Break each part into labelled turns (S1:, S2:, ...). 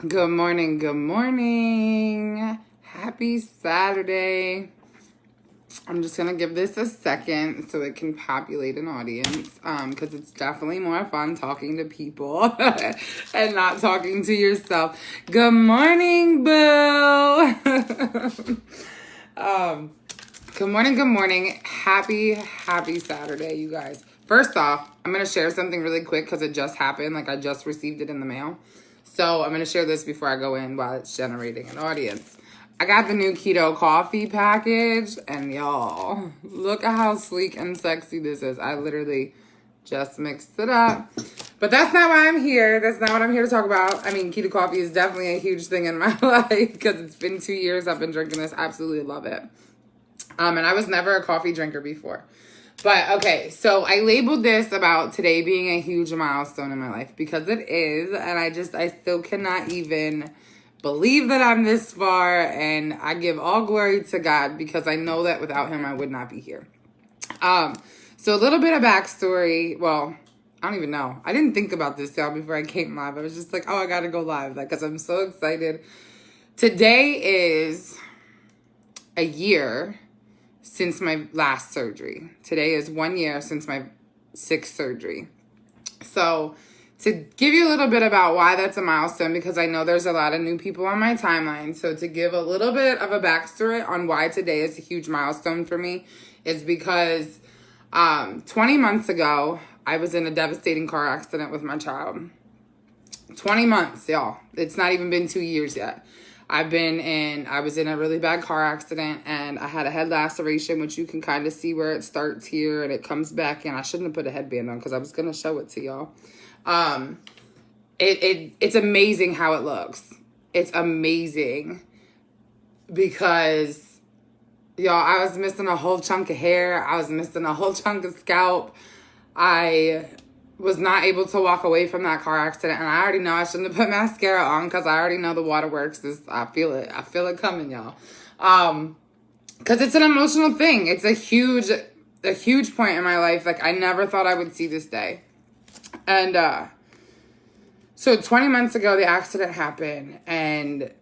S1: Good morning, good morning. Happy Saturday. I'm just gonna give this a second so it can populate an audience, because it's definitely more fun talking to people and not talking to yourself. Good morning, boo. Good morning, good morning. Happy Saturday, you guys. First off, I'm gonna share something really quick because it just happened. Like, I just received it in the mail. So I'm going to share this before I go in while it's generating an audience. I got the new keto coffee package, and y'all, look at how sleek and sexy this is. I literally just mixed it up. But that's not why I'm here. That's not what I'm here to talk about. I mean, keto coffee is definitely a huge thing in my life because it's been 2 years I've been drinking this. Absolutely love it. And I was never a coffee drinker before. But okay, so I labeled this about today being a huge milestone in my life because it is, and I still cannot even believe that I'm this far, and I give all glory to God because I know that without him I would not be here. So a little bit of backstory. Well, I don't even know. I didn't think about this, y'all, before I came live. I was just like, oh, I gotta go live, like, because I'm so excited. Today is a year since my last surgery. Today is 1 year since my 6th surgery. So to give you a little bit about why that's a milestone, because I know there's a lot of new people on my timeline. So to give a little bit of a backstory on why today is a huge milestone for me is because 20 months ago, I was in a devastating car accident with my child. 20 months, y'all. It's not even been 2 years yet. I was in a really bad car accident, and I had a head laceration, which you can kind of see where it starts here and it comes back in. I shouldn't have put a headband on because I was going to show it to y'all. It's amazing how it looks. It's amazing because, y'all, I was missing a whole chunk of hair. I was missing a whole chunk of scalp. I was not able to walk away from that car accident, and I already know I shouldn't have put mascara on because I already know the waterworks I feel it coming, y'all. Because it's an emotional thing. It's a huge point in my life. Like, I never thought I would see this day. And so 20 months ago the accident happened, and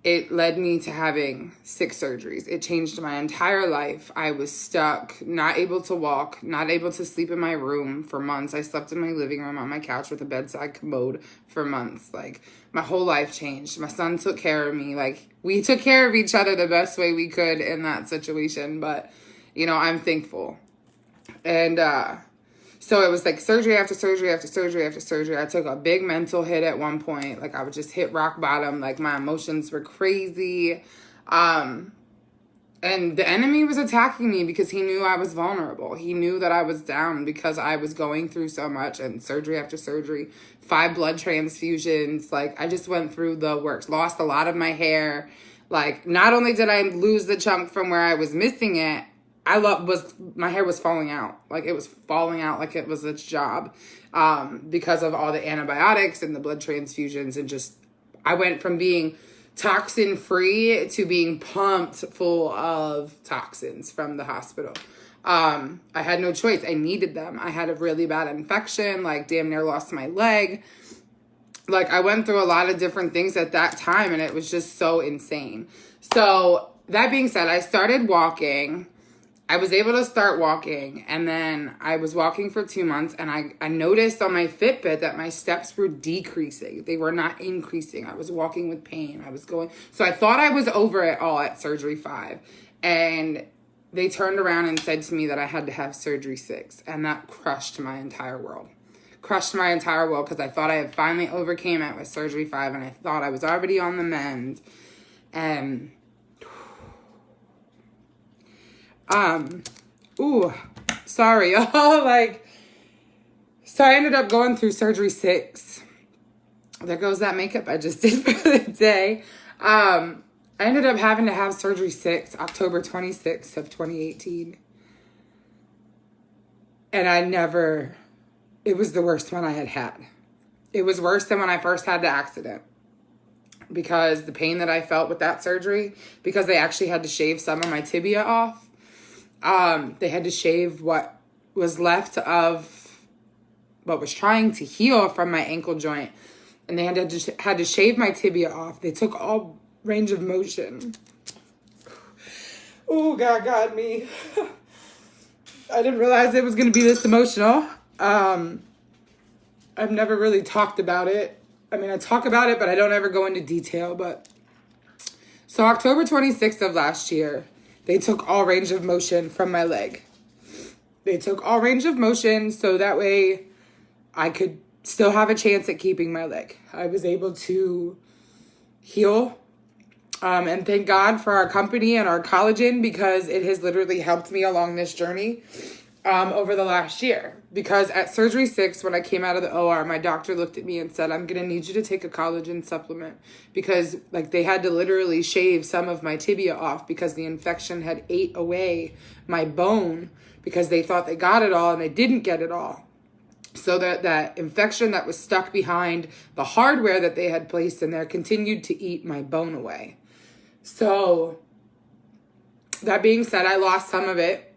S1: it led me to having 6 surgeries. It changed my entire life. I was stuck, not able to walk, not able to sleep in my room for months. I slept in my living room on my couch with a bedside commode for months. Like, my whole life changed. My son took care of me. Like, we took care of each other the best way we could in that situation. But, you know, I'm thankful. And so it was like surgery after surgery after surgery after surgery. I took a big mental hit at one point. Like, I would just hit rock bottom. Like, my emotions were crazy. And the enemy was attacking me because he knew I was vulnerable. He knew that I was down because I was going through so much, and surgery after surgery, 5 blood transfusions. Like, I just went through the works, lost a lot of my hair. Like, not only did I lose the chunk from where I was missing it, my hair was falling out. Like, it was falling out like it was its job, because of all the antibiotics and the blood transfusions. And just, I went from being toxin free to being pumped full of toxins from the hospital. I had no choice. I needed them. I had a really bad infection, like damn near lost my leg. Like, I went through a lot of different things at that time, and it was just so insane. So that being said, I started walking. I was able to start walking, and then I was walking for 2 months, and I noticed on my Fitbit that my steps were decreasing. They were not increasing. I was walking with pain. So I thought I was over it all at surgery 5, and they turned around and said to me that I had to have surgery 6, and that crushed my entire world. Crushed my entire world because I thought I had finally overcame it with surgery 5, and I thought I was already on the mend, and sorry, y'all. Like, so I ended up going through surgery 6. There goes that makeup I just did for the day. I ended up having to have surgery 6, October 26th of 2018. And it was the worst one I had had. It was worse than when I first had the accident. Because the pain that I felt with that surgery, because they actually had to shave some of my tibia off. They had to shave what was left of what was trying to heal from my ankle joint. and they had to shave my tibia off. They took all range of motion. Oh, God got me. I didn't realize it was going to be this emotional. I've never really talked about it. I mean, I talk about it, but I don't ever go into detail. But so October 26th of last year, they took all range of motion from my leg. They took all range of motion so that way I could still have a chance at keeping my leg. I was able to heal. And thank God for our company and our collagen, because it has literally helped me along this journey over the last year. Because at surgery 6, when I came out of the OR, my doctor looked at me and said, I'm going to need you to take a collagen supplement, because like they had to literally shave some of my tibia off because the infection had ate away my bone, because they thought they got it all and they didn't get it all. So that infection that was stuck behind the hardware that they had placed in there continued to eat my bone away. So that being said, I lost some of it,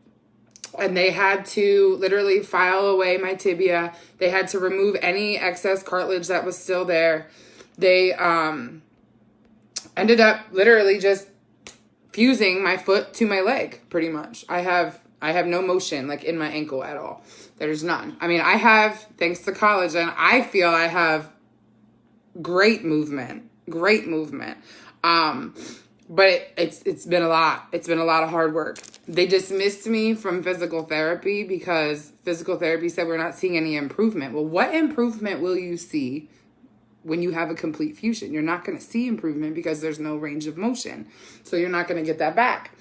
S1: and they had to literally file away my tibia. They had to remove any excess cartilage that was still there. They ended up literally just fusing my foot to my leg, pretty much. I have no motion like in my ankle at all. There's none. I mean, I have, thanks to collagen, I feel I have great movement. But it's been a lot. It's been a lot of hard work. They dismissed me from physical therapy because physical therapy said we're not seeing any improvement. Well, what improvement will you see when you have a complete fusion? You're not going to see improvement because there's no range of motion. So you're not going to get that back.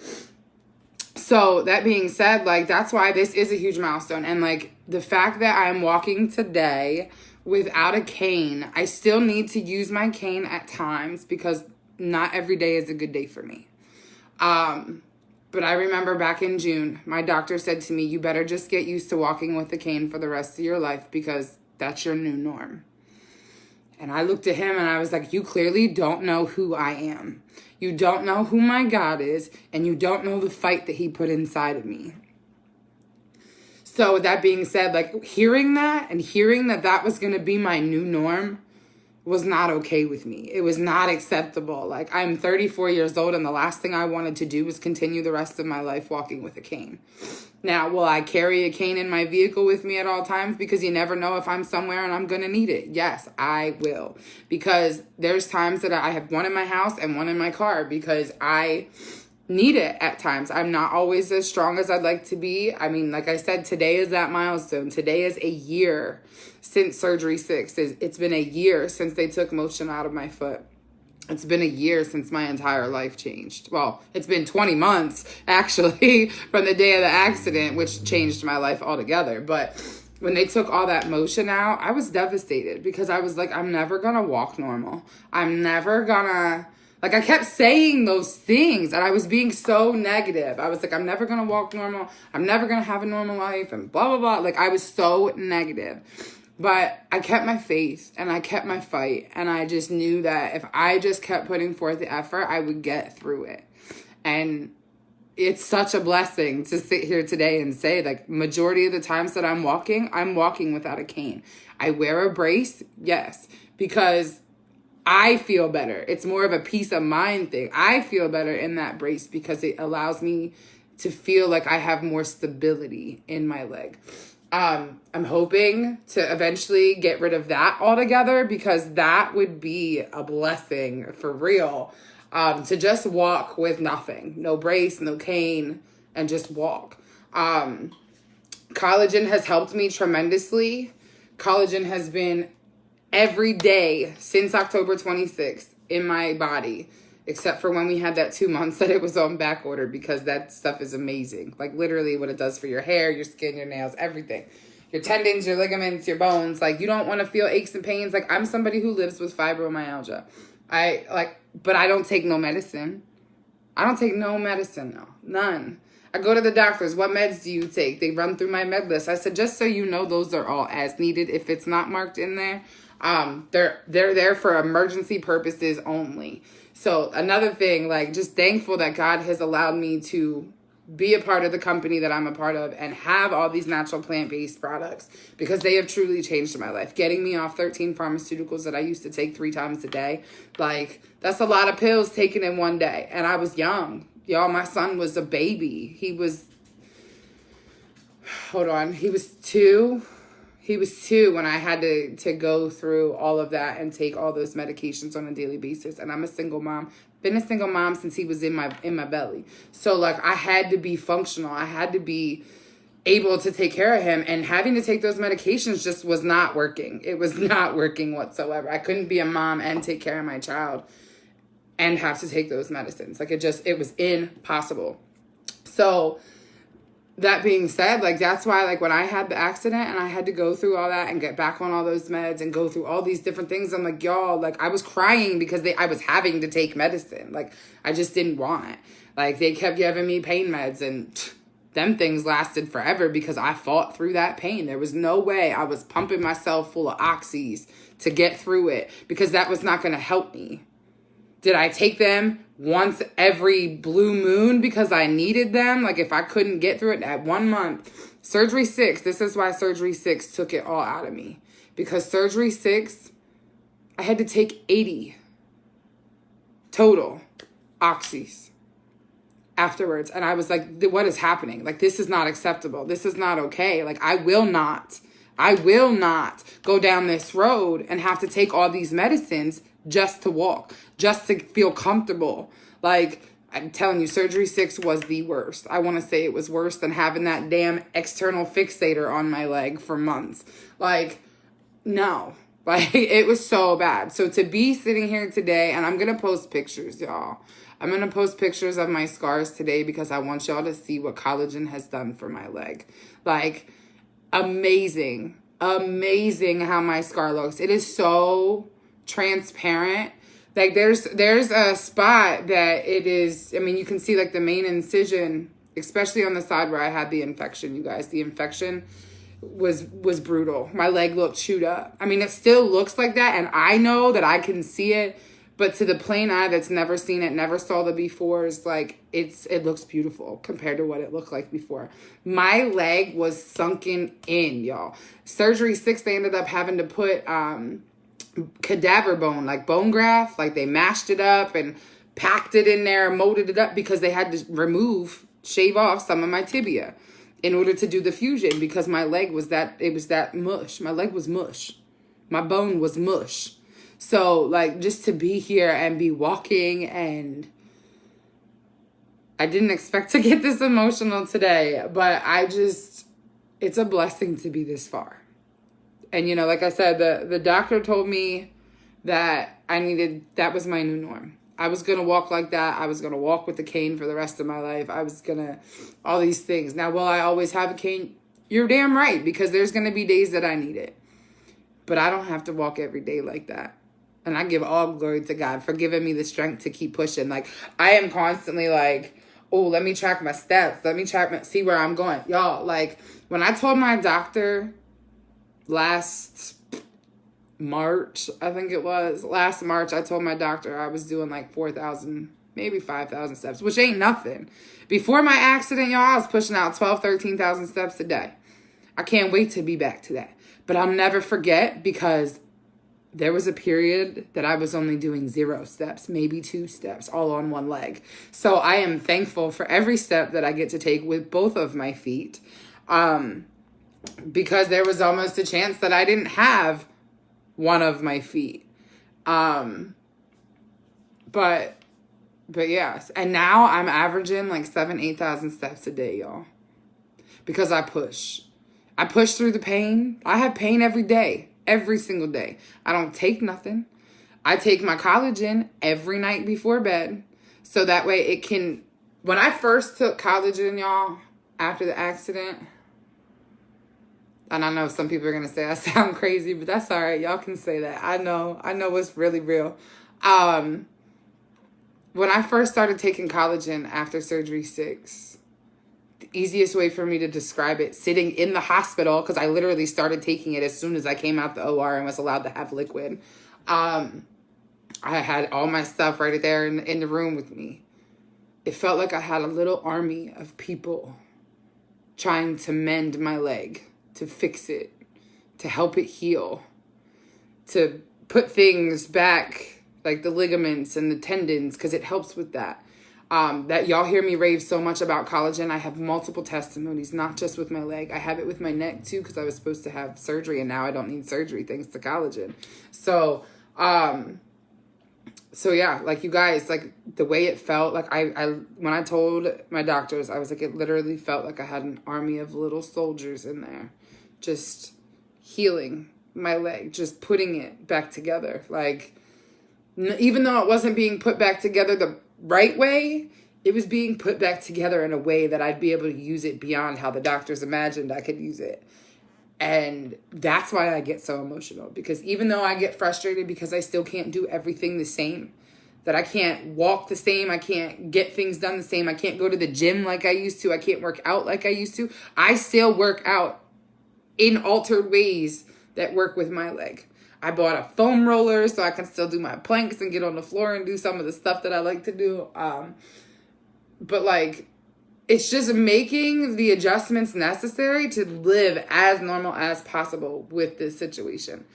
S1: So that being said, like, that's why this is a huge milestone. And like the fact that I'm walking today without a cane, I still need to use my cane at times because not every day is a good day for me. But I remember back in June, my doctor said to me, you better just get used to walking with a cane for the rest of your life because that's your new norm. And I looked at him and I was like, you clearly don't know who I am. You don't know who my God is, and you don't know the fight that he put inside of me. So with that being said, like hearing that and hearing that that was going to be my new norm was not okay with me. It was not acceptable. Like, I'm 34 years old, and the last thing I wanted to do was continue the rest of my life walking with a cane. Now, will I carry a cane in my vehicle with me at all times? Because you never know if I'm somewhere and I'm going to need it. Yes, I will. Because there's times that I have one in my house and one in my car because I need it at times. I'm not always as strong as I'd like to be. I mean, like I said, today is that milestone. Today is a year since surgery 6. It's been a year since they took motion out of my foot. It's been a year since my entire life changed. Well, it's been 20 months, actually, from the day of the accident, which changed my life altogether. But when they took all that motion out, I was devastated because I was like, I'm never going to walk normal. I'm never going to... Like, I kept saying those things, and I was being so negative. I was like, I'm never going to walk normal. I'm never going to have a normal life, and blah, blah, blah. Like, I was so negative. But I kept my faith, and I kept my fight, and I just knew that if I just kept putting forth the effort, I would get through it. And it's such a blessing to sit here today and say, like, majority of the times that I'm walking without a cane. I wear a brace, yes, because I feel better. It's more of a peace of mind thing. I feel better in that brace because it allows me to feel like I have more stability in my leg. I'm hoping to eventually get rid of that altogether because that would be a blessing for real. To just walk with nothing, no brace, no cane, and just walk. Collagen has helped me tremendously. Collagen has been every day since October 26th in my body, except for when we had that 2 months that it was on back order because that stuff is amazing. Like literally what it does for your hair, your skin, your nails, everything. Your tendons, your ligaments, your bones. Like you don't want to feel aches and pains. Like I'm somebody who lives with fibromyalgia. But I don't take no medicine. I don't take no medicine, no. None. I go to the doctors. What meds do you take? They run through my med list. I said, just so you know, those are all as needed. If it's not marked in there, they're there for emergency purposes only. So another thing, like just thankful that God has allowed me to be a part of the company that I'm a part of and have all these natural plant-based products because they have truly changed my life. Getting me off 13 pharmaceuticals that I used to take 3 times a day. Like, that's a lot of pills taken in one day. And I was young. Y'all, my son was a baby. He was 2. He was 2 when I had to go through all of that and take all those medications on a daily basis. And I'm a single mom. Been a single mom since he was in my belly. So, like, I had to be functional. I had to be able to take care of him. And having to take those medications just was not working. It was not working whatsoever. I couldn't be a mom and take care of my child and have to take those medicines. Like, it was impossible. So, that being said, like, that's why, like, when I had the accident and I had to go through all that and get back on all those meds and go through all these different things, I'm like, y'all, like, I was crying because I was having to take medicine. Like, I just didn't want it. Like, they kept giving me pain meds, and them things lasted forever because I fought through that pain. There was no way I was pumping myself full of oxys to get through it because that was not going to help me. Did I take them once every blue moon because I needed them? Like, if I couldn't get through it at 1 month. Surgery 6, this is why Surgery 6 took it all out of me. Because Surgery 6, I had to take 80 total oxys afterwards. And I was like, what is happening? Like, this is not acceptable. This is not okay. Like, I will not go down this road and have to take all these medicines just to walk, just to feel comfortable. Like, I'm telling you, Surgery 6 was the worst. I want to say it was worse than having that damn external fixator on my leg for months. Like, no. Like, it was so bad. So to be sitting here today, and I'm going to post pictures, y'all. I'm going to post pictures of my scars today because I want y'all to see what collagen has done for my leg. Like, amazing how my scar looks. It is so transparent. Like, there's a spot that it is, I mean, you can see, like, the main incision, especially on the side where I had the infection, you guys. The infection was brutal. My leg looked chewed up. I mean, it still looks like that, and I know that I can see it, but to the plain eye that's never seen it, never saw the befores, like, it looks beautiful compared to what it looked like before. My leg was sunken in, y'all. Surgery 6, they ended up having to put cadaver bone, like bone graft, like they mashed it up and packed it in there, molded it up because they had to shave off some of my tibia in order to do the fusion because my leg was that mush. My leg was mush. My bone was mush. So, like, just to be here and be walking, and I didn't expect to get this emotional today, but it's a blessing to be this far. And, you know, like I said, the doctor told me that that was my new norm. I was going to walk like that. I was going to walk with the cane for the rest of my life. I was going to, all these things. Now, will I always have a cane? You're damn right, because there's going to be days that I need it. But I don't have to walk every day like that. And I give all glory to God for giving me the strength to keep pushing. Like, I am constantly like, oh, let me track my steps. Let me see where I'm going. Y'all, like, when I told my doctor last March, I think it was, last March, I told my doctor I was doing like 4,000, maybe 5,000 steps, which ain't nothing. Before my accident, y'all, I was pushing out 12, 13,000 steps a day. I can't wait to be back to that. But I'll never forget, because there was a period that I was only doing 0 steps, maybe 2 steps, all on one leg. So I am thankful for every step that I get to take with both of my feet. Because there was almost a chance that I didn't have one of my feet. But yes. And now I'm averaging like 8,000 steps a day, y'all. Because I push. I push through the pain. I have pain every day. Every single day. I don't take nothing. I take my collagen every night before bed. So that way it can... When I first took collagen, y'all, after the accident... And I know some people are going to say I sound crazy, but that's all right. Y'all can say that. I know it's really real. When I first started taking collagen after Surgery 6, the easiest way for me to describe it, sitting in the hospital, because I literally started taking it as soon as I came out the OR and was allowed to have liquid. I had all my stuff right there in the room with me. it felt like I had a little army of people trying to mend my leg, to fix it, to help it heal, to put things back, like the ligaments and the tendons, because it helps with that. That y'all hear me rave so much about collagen. I have multiple testimonies, not just with my leg. I have it with my neck too, because I was supposed to have surgery, and now I don't need surgery thanks to collagen. So yeah, like you guys, like the way it felt, like I when I told my doctors, I was like, it literally felt like I had an army of little soldiers in there, just healing my leg, just putting it back together. Like, even though it wasn't being put back together the right way, it was being put back together in a way that I'd be able to use it beyond how the doctors imagined I could use it. And that's why I get so emotional, because even though I get frustrated because I still can't do everything the same, that I can't walk the same, I can't get things done the same, I can't go to the gym like I used to, I can't work out like I used to, I still work out in altered ways that work with my leg. I bought a foam roller so I can still do my planks and get on the floor and do some of the stuff that I like to do. But like, it's just making the adjustments necessary to live as normal as possible with this situation.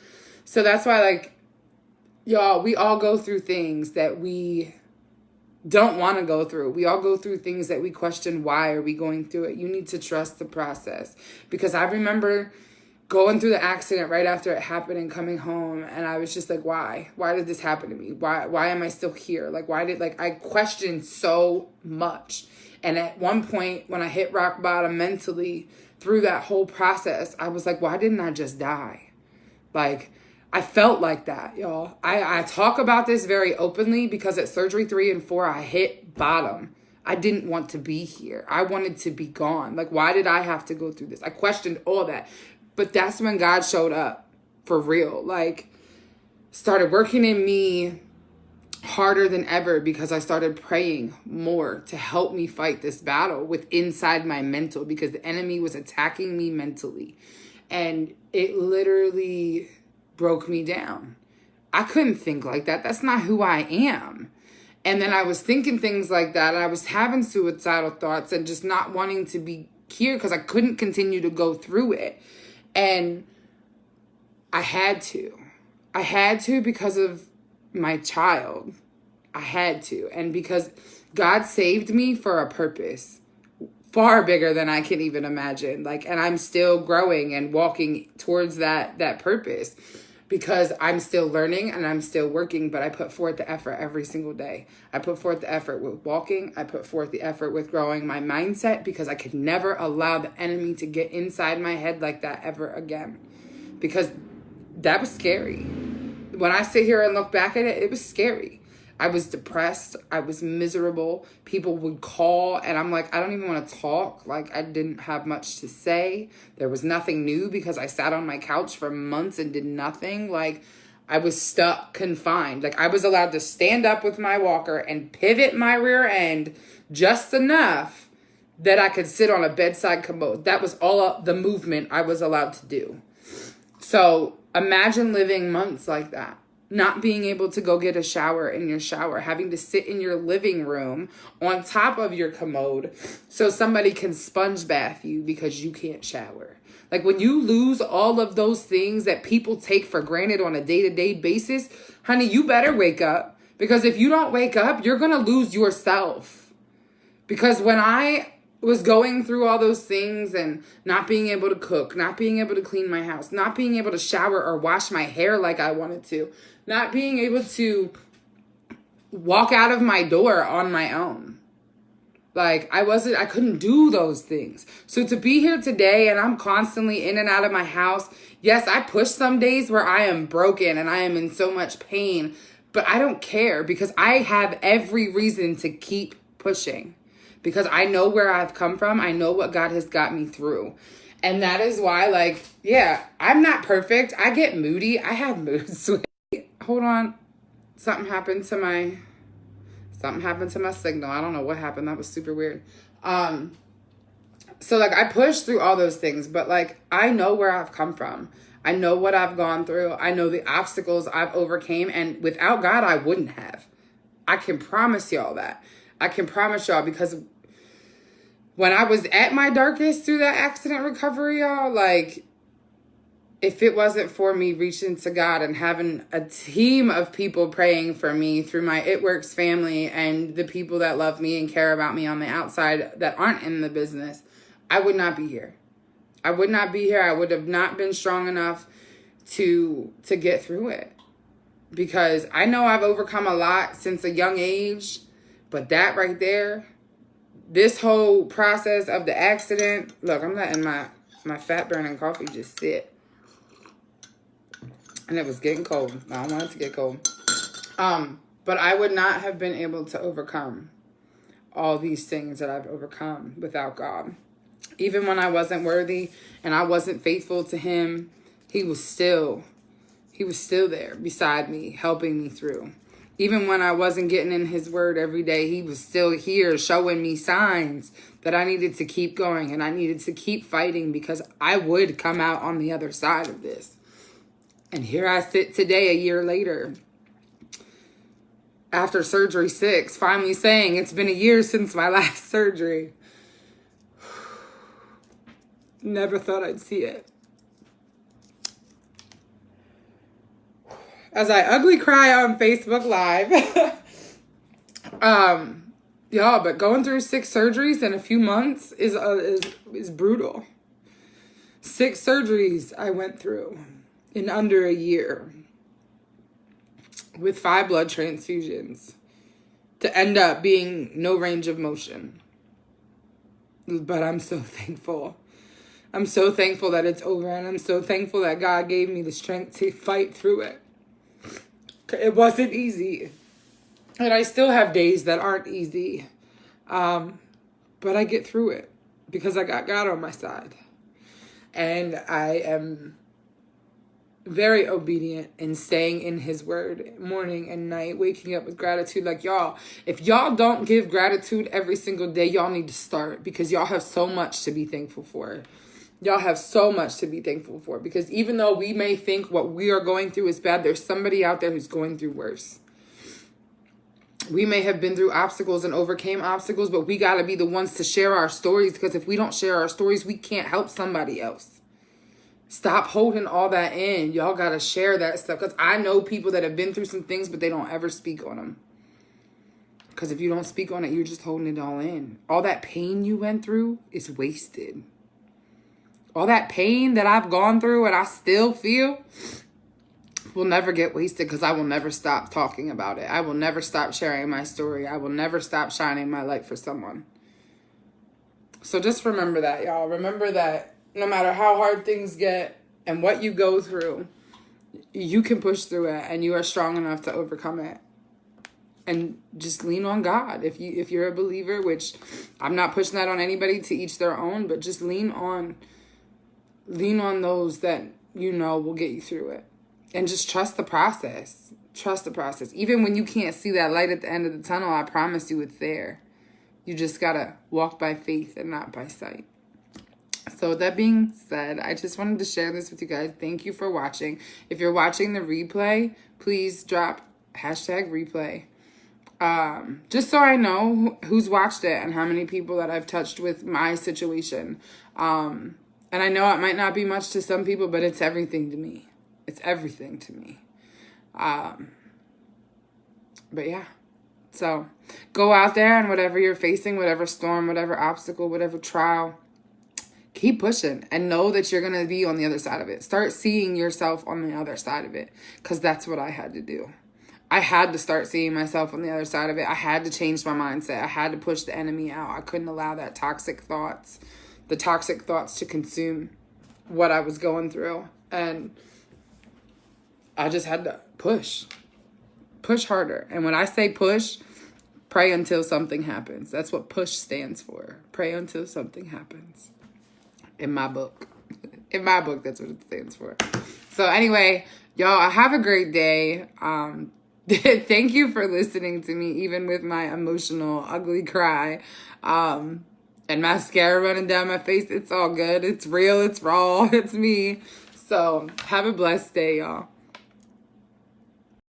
S1: So that's why, like, y'all, we all go through things that we don't want to go through. We all go through things that we question, why are we going through it? You need to trust the process. Because I remember going through the accident right after it happened and coming home, and I was just like, why? Why did this happen to me? Why am I still here? Like, I questioned so much. And at one point, when I hit rock bottom mentally through that whole process, I was like, why didn't I just die? Like, I felt like that, y'all. I talk about this very openly because at surgery 3 and 4, I hit bottom. I didn't want to be here. I wanted to be gone. Like, why did I have to go through this? I questioned all that. But that's when God showed up for real. Like, started working in me harder than ever because I started praying more to help me fight this battle with inside my mental, because the enemy was attacking me mentally. And it literally broke me down. I couldn't think like that. That's not who I am. And then I was thinking things like that. I was having suicidal thoughts and just not wanting to be here because I couldn't continue to go through it. And I had to. I had to because of my child. I had to. And because God saved me for a purpose far bigger than I can even imagine. Like, and I'm still growing and walking towards that purpose, because I'm still learning and I'm still working, but I put forth the effort every single day. I put forth the effort with walking. I put forth the effort with growing my mindset, because I could never allow the enemy to get inside my head like that ever again, because that was scary. When I sit here and look back at it, it was scary. I was depressed. I was miserable. People would call and I'm like, I don't even want to talk. Like, I didn't have much to say. There was nothing new because I sat on my couch for months and did nothing. Like, I was stuck, confined. Like, I was allowed to stand up with my walker and pivot my rear end just enough that I could sit on a bedside commode. That was all the movement I was allowed to do. So imagine living months like that. Not being able to go get a shower in your shower, having to sit in your living room on top of your commode so somebody can sponge bath you because you can't shower. Like, when you lose all of those things that people take for granted on a day-to-day basis, honey, you better wake up. Because if you don't wake up, you're going to lose yourself. Because when I was going through all those things and not being able to cook, not being able to clean my house, not being able to shower or wash my hair like I wanted to, not being able to walk out of my door on my own. Like, I couldn't do those things. So to be here today and I'm constantly in and out of my house, yes, I push some days where I am broken and I am in so much pain, but I don't care, because I have every reason to keep pushing, because I know where I've come from. I know what God has got me through. And that is why, like, yeah, I'm not perfect. I get moody. I have mood swings. Hold on. Something happened to my signal. I don't know what happened. That was super weird. So like, I pushed through all those things, but like, I know where I've come from. I know what I've gone through. I know the obstacles I've overcame, and without God, I wouldn't have. I can promise y'all that. I can promise y'all, because when I was at my darkest through that accident recovery, y'all, like, if it wasn't for me reaching to God and having a team of people praying for me through my It Works family and the people that love me and care about me on the outside that aren't in the business, I would not be here. I would not be here. I would have not been strong enough to get through it. Because I know I've overcome a lot since a young age, but that right there, this whole process of the accident, look, I'm letting my fat burning coffee just sit. And it was getting cold. I don't want it to get cold. But I would not have been able to overcome all these things that I've overcome without God. Even when I wasn't worthy and I wasn't faithful to him, he was still there beside me, helping me through. Even when I wasn't getting in his word every day, he was still here showing me signs that I needed to keep going and I needed to keep fighting, because I would come out on the other side of this. And here I sit today, a year later, after surgery 6, finally saying it's been a year since my last surgery. Never thought I'd see it. As I ugly cry on Facebook Live. Y'all, but going through 6 surgeries in a few months is brutal. 6 surgeries I went through in under a year, with 5 blood transfusions, to end up being no range of motion. But I'm so thankful. I'm so thankful that it's over, and I'm so thankful that God gave me the strength to fight through it. It wasn't easy, and I still have days that aren't easy, but I get through it because I got God on my side, and I am very obedient in staying in his word morning and night, waking up with gratitude. Like, y'all, if y'all don't give gratitude every single day, y'all need to start, because y'all have so much to be thankful for. Y'all have so much to be thankful for, because even though we may think what we are going through is bad, there's somebody out there who's going through worse. We may have been through obstacles and overcame obstacles, but we got to be the ones to share our stories, because if we don't share our stories, we can't help somebody else. Stop holding all that in. Y'all got to share that stuff, because I know people that have been through some things, but they don't ever speak on them. Because if you don't speak on it, you're just holding it all in. All that pain you went through is wasted. All that pain that I've gone through and I still feel will never get wasted, because I will never stop talking about it. I will never stop sharing my story. I will never stop shining my light for someone. So just remember that, y'all. Remember that no matter how hard things get and what you go through, you can push through it, and you are strong enough to overcome it. And just lean on God. If you're a believer, which I'm not pushing that on anybody, to each their own, but just lean on those that you know will get you through it. And just trust the process. Trust the process. Even when you can't see that light at the end of the tunnel, I promise you it's there. You just gotta walk by faith and not by sight. So with that being said, I just wanted to share this with you guys. Thank you for watching. If you're watching the replay, please drop #replay. Just so I know who's watched it and how many people that I've touched with my situation. And I know it might not be much to some people, but it's everything to me. It's everything to me. But yeah. So go out there, and whatever you're facing, whatever storm, whatever obstacle, whatever trial, keep pushing and know that you're going to be on the other side of it. Start seeing yourself on the other side of it, because that's what I had to do. I had to start seeing myself on the other side of it. I had to change my mindset. I had to push the enemy out. I couldn't allow the toxic thoughts to consume what I was going through. And I just had to push harder. And when I say push, pray until something happens. That's what push stands for. Pray until something happens. In my book, that's what it stands for. So anyway, y'all, have a great day. Thank you for listening to me, even with my emotional, ugly cry, and mascara running down my face. It's all good. It's real. It's raw. It's me. So have a blessed day, y'all.